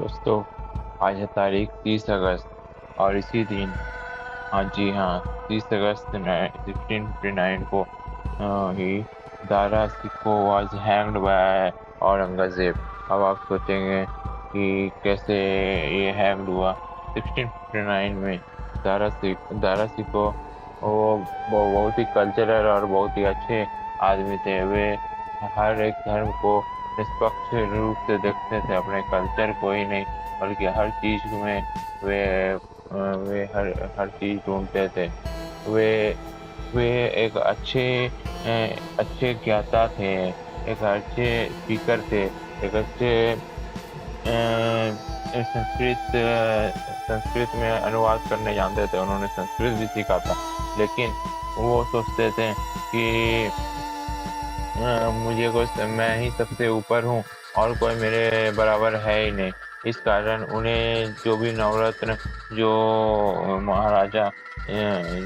दोस्तों, आज है तारीख 30 अगस्त और इसी दिन, हाँ जी हाँ, 30 अगस्त 1659 को ही Dara सिक्को was hanged by Aurangzeb. अब आप सोचेंगे कि कैसे ये हैंग्ड हुआ। 1659 में दारा सिक्को वो बहुत ही कल्चरल और बहुत ही अच्छे आदमी थे। वे हर एक धर्म को निष्पक्ष रूप से देखते थे, अपने कल्चर को ही नहीं बल्कि हर चीज में वे वे हर चीज ढूंढते थे। वे वे एक अच्छे ज्ञाता थे, एक अच्छे स्पीकर थे, एक अच्छे संस्कृत में अनुवाद करने जानते थे। उन्होंने संस्कृत भी सीखा था, लेकिन वो सोचते थे कि मैं ही सबसे ऊपर हूँ और कोई मेरे बराबर है ही नहीं। इस कारण उन्हें जो भी नवरत्न, जो महाराजा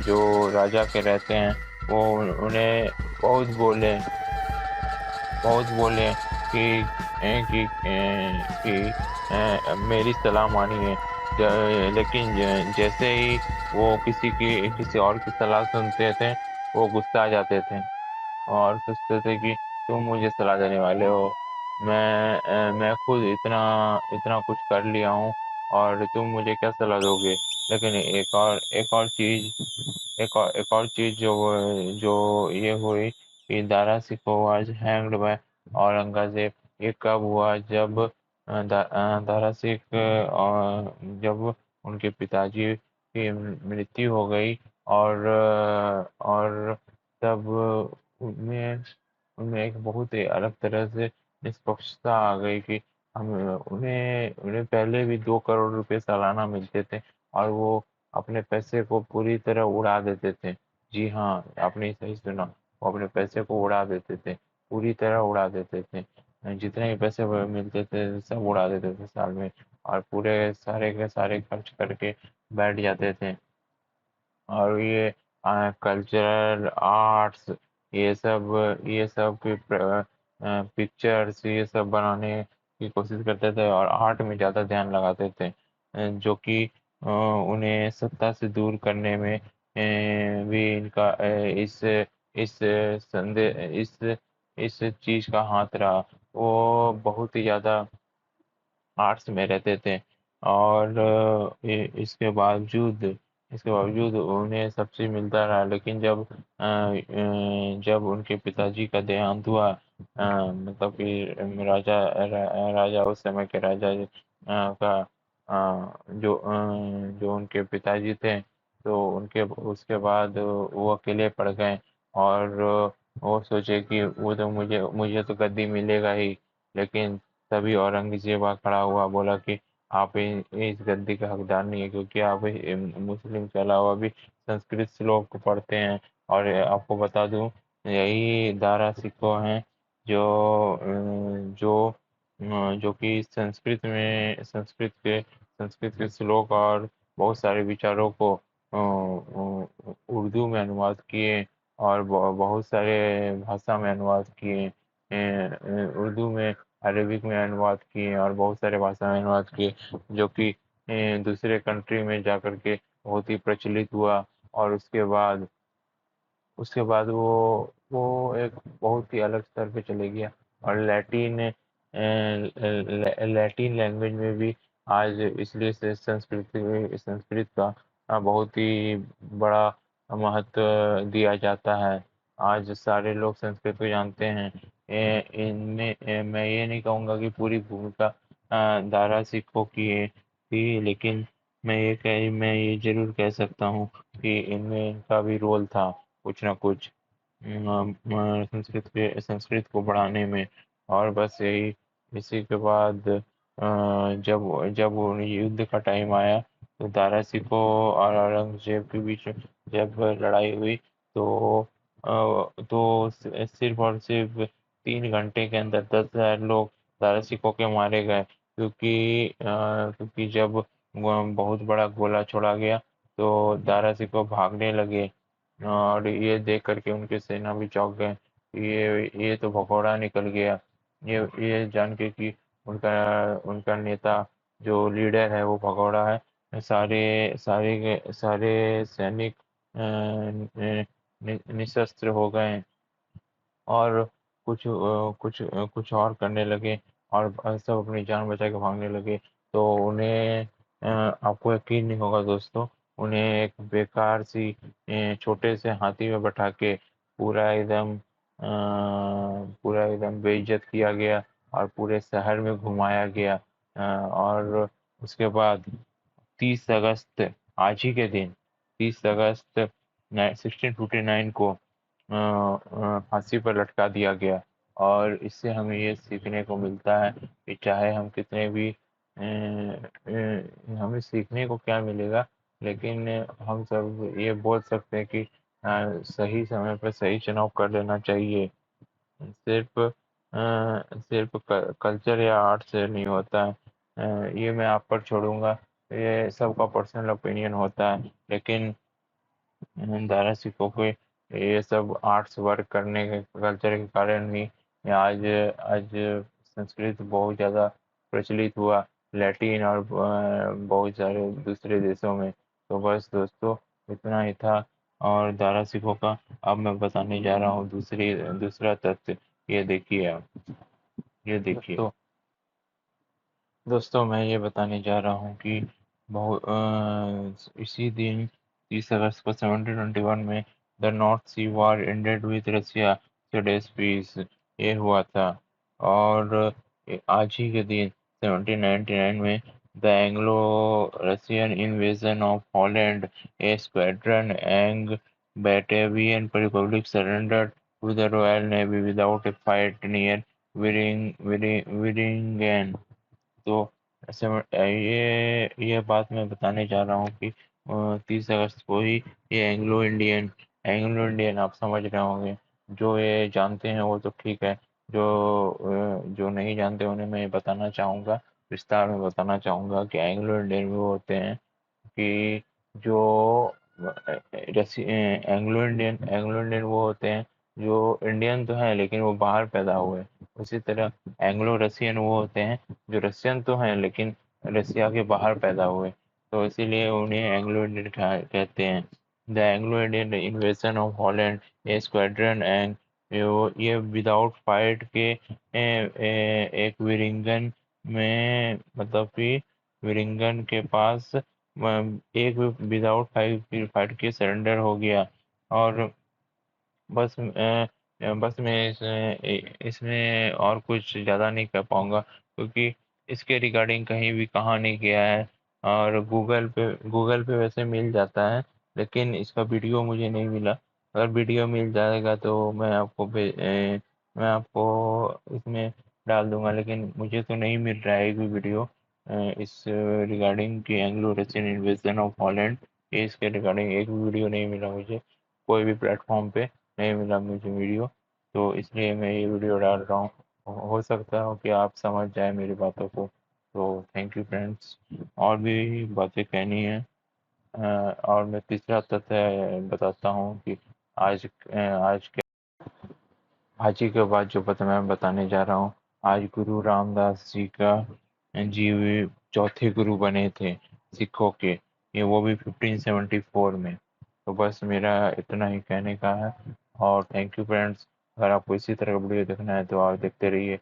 जो राजा के रहते हैं, वो उन्हें बहुत बोले बहुत बोले कि मेरी सलाह मानिए। लेकिन जैसे ही वो किसी और की सलाह सुनते थे, वो गुस्सा आ जाते थे और सोचते थे कि तुम मुझे सलाह देने वाले हो। मैं खुद इतना इतना कुछ कर लिया हूँ और तुम मुझे क्या सलाह दोगे। लेकिन एक और चीज जो ये हुई कि Dara Shikoh was hanged by Aurangzeb. ये कब हुआ? जब दारा जब उनके पिताजी की मृत्यु हो गई और तब उनमें उनमें एक बहुत ही अलग तरह से निष्पक्षता आ गई कि हम उन्हें उन्हें पहले भी 2 करोड़ रुपए सालाना मिलते थे और वो अपने पैसे को पूरी तरह उड़ा देते थे। जी हाँ, आपने सही सुना, वो अपने पैसे को उड़ा देते थे, पूरी तरह उड़ा देते थे। जितने भी पैसे वो मिलते थे सब उड़ा देते थे साल में, और पूरे सारे के सारे खर्च करके बैठ जाते थे। और ये कल्चरल आर्ट्स, ये सब की पिक्चर्स ये सब बनाने की कोशिश करते थे और आर्ट में ज़्यादा ध्यान लगाते थे, जो कि उन्हें सत्ता से दूर करने में भी इनका इस चीज का हाथ रहा। वो बहुत ही ज़्यादा आर्ट्स में रहते थे और इसके बावजूद उन्हें सब चीज मिलता रहा। लेकिन जब उनके पिताजी का देहांत हुआ, मतलब कि राजा उस समय के राजा का जो उनके पिताजी थे, तो उनके उसके बाद वो अकेले पड़ गए और वो सोचे कि वो तो मुझे तो गद्दी मिलेगा ही। लेकिन तभी औरंगजेब खड़ा हुआ, बोला कि आप इस गद्दी का हकदार नहीं है, क्योंकि आप मुस्लिम के अलावा भी संस्कृत श्लोक को पढ़ते हैं। और आपको बता दूं, यही दारा सिक्को हैं जो कि संस्कृत के श्लोक और बहुत सारे विचारों को उर्दू में अनुवाद किए और बहुत सारे भाषा में अनुवाद किए। उर्दू में, अरेबिक में अनुवाद किए और बहुत सारे भाषा में अनुवाद किए, जो कि दूसरे कंट्री में जाकर के बहुत ही प्रचलित हुआ। और उसके बाद वो एक बहुत ही अलग स्तर पे चले गया और लैटिन लैंग्वेज में भी आज इसलिए से संस्कृत का बहुत ही बड़ा महत्व दिया जाता है। आज सारे लोग संस्कृत को जानते हैं। मैं ये नहीं कहूँगा कि पूरी भूमिका दारा सिक्कों की थी, लेकिन मैं ये जरूर कह सकता हूँ कि इनमें इनका भी रोल था, कुछ ना कुछ, संस्कृत को बढ़ाने में। और बस यही, इसी के बाद जब वो युद्ध का टाइम आया, तो दारा सिकों और औरंगजेब के बीच जब लड़ाई हुई, तो सिर्फ और सिर्फ 3 घंटे के अंदर 10,000 लोग दारा सिकों के मारे गए, क्योंकि जब बहुत बड़ा गोला छोड़ा गया, तो दारा सिकों भागने लगे और ये देख करके उनके सेना भी चौंक गए। ये तो भगोड़ा निकल गया। ये जान के कि उनका उनका नेता जो लीडर है वो भगौड़ा है। सारे सारे सारे सैनिक निशस्त्र हो गए और कुछ और करने लगे और सब अपनी जान बचा के भागने लगे। तो उन्हें आपको यकीन नहीं होगा दोस्तों, उन्हें एक बेकार सी छोटे से हाथी में बैठा के पूरा एकदम बेइज्जत किया गया और पूरे शहर में घुमाया गया। और उसके बाद 30 अगस्त, आज ही के दिन 30 अगस्त 1659 को फांसी पर लटका दिया गया। और इससे हमें ये सीखने को मिलता है कि चाहे हम कितने भी हमें सीखने को क्या मिलेगा, लेकिन हम सब ये बोल सकते हैं कि सही समय पर सही चुनाव कर लेना चाहिए। सिर्फ कल्चर या आर्ट से नहीं होता है। ये मैं आप पर छोड़ूंगा, ये सबका पर्सनल ओपिनियन होता है, लेकिन दारा सिकों के ये सब आर्ट्स वर्क करने के कल्चर के कारण ही आज आज संस्कृत बहुत ज़्यादा प्रचलित हुआ लैटिन और बहुत सारे दूसरे देशों में। तो बस दोस्तों, इतना ही था। और दारा सिकों का अब मैं बताने जा रहा हूँ दूसरा तथ्य। ये देखिए आप, ये देखिए दोस्तों, मैं ये बताने जा रहा हूँ कि इसी दिन 30 अगस्त को 1721 में the North Sea war ended with Russia डेज पीस, ये हुआ था। और आज ही के दिन 1799 में the Anglo Russian invasion of Holland, A squadron Ang Batavian Republic surrendered to the Royal Navy without a fight near Wieringen। तो ऐसे में ये बात मैं बताने जा रहा हूँ कि 30 अगस्त को ही ये एंग्लो इंडियन आप समझ रहे होंगे। जो ये जानते हैं वो तो ठीक है, जो नहीं जानते उन्हें मैं बताना चाहूँगा, विस्तार में बताना चाहूँगा कि एंग्लो इंडियन वो होते हैं कि जो एंग्लो इंडियन वो होते हैं जो इंडियन तो हैं लेकिन वो बाहर पैदा हुए। उसी तरह एंग्लो रसियन वो होते हैं जो रशियन तो हैं लेकिन रसिया के बाहर पैदा हुए। तो इसीलिए उन्हें एंग्लो इंडियन कहते हैं। The Anglo Indian invasion of Holland, A squadron and ये विदाउट फाइट के एक विरिंगन में, मतलब कि विरिंगन के पास एक विदाउट फाइट के सरेंडर हो गया। और बस मैं इसमें और कुछ ज़्यादा नहीं कर पाऊँगा क्योंकि इसके रिगार्डिंग कहीं भी कहा नहीं गया है। और गूगल पे वैसे मिल जाता है, लेकिन इसका वीडियो मुझे नहीं मिला। अगर वीडियो मिल जाएगा तो मैं आपको इसमें डाल दूंगा, लेकिन मुझे तो नहीं मिल रहा है एक भी वीडियो इस रिगार्डिंग कि Anglo Russian invasion of Holland, इसके रिगार्डिंग एक भी वीडियो नहीं मिला मुझे कोई भी प्लेटफॉर्म पे नहीं मिला मुझे वीडियो। तो इसलिए मैं ये वीडियो डाल रहा हूँ। हो सकता है कि आप समझ जाए मेरी बातों को। तो थैंक यू फ्रेंड्स। और भी बातें कहनी है। और मैं तीसरा तथ्य बताता हूँ कि आज ही के बाद जो मैं बताने जा रहा हूँ, आज गुरु रामदास जी चौथे गुरु बने थे सिखों के, ये वो भी 1574 में। तो बस मेरा इतना ही कहने का है। और थैंक यू फ्रेंड्स। अगर आपको इसी तरह का वीडियो देखना है तो आप देखते रहिए।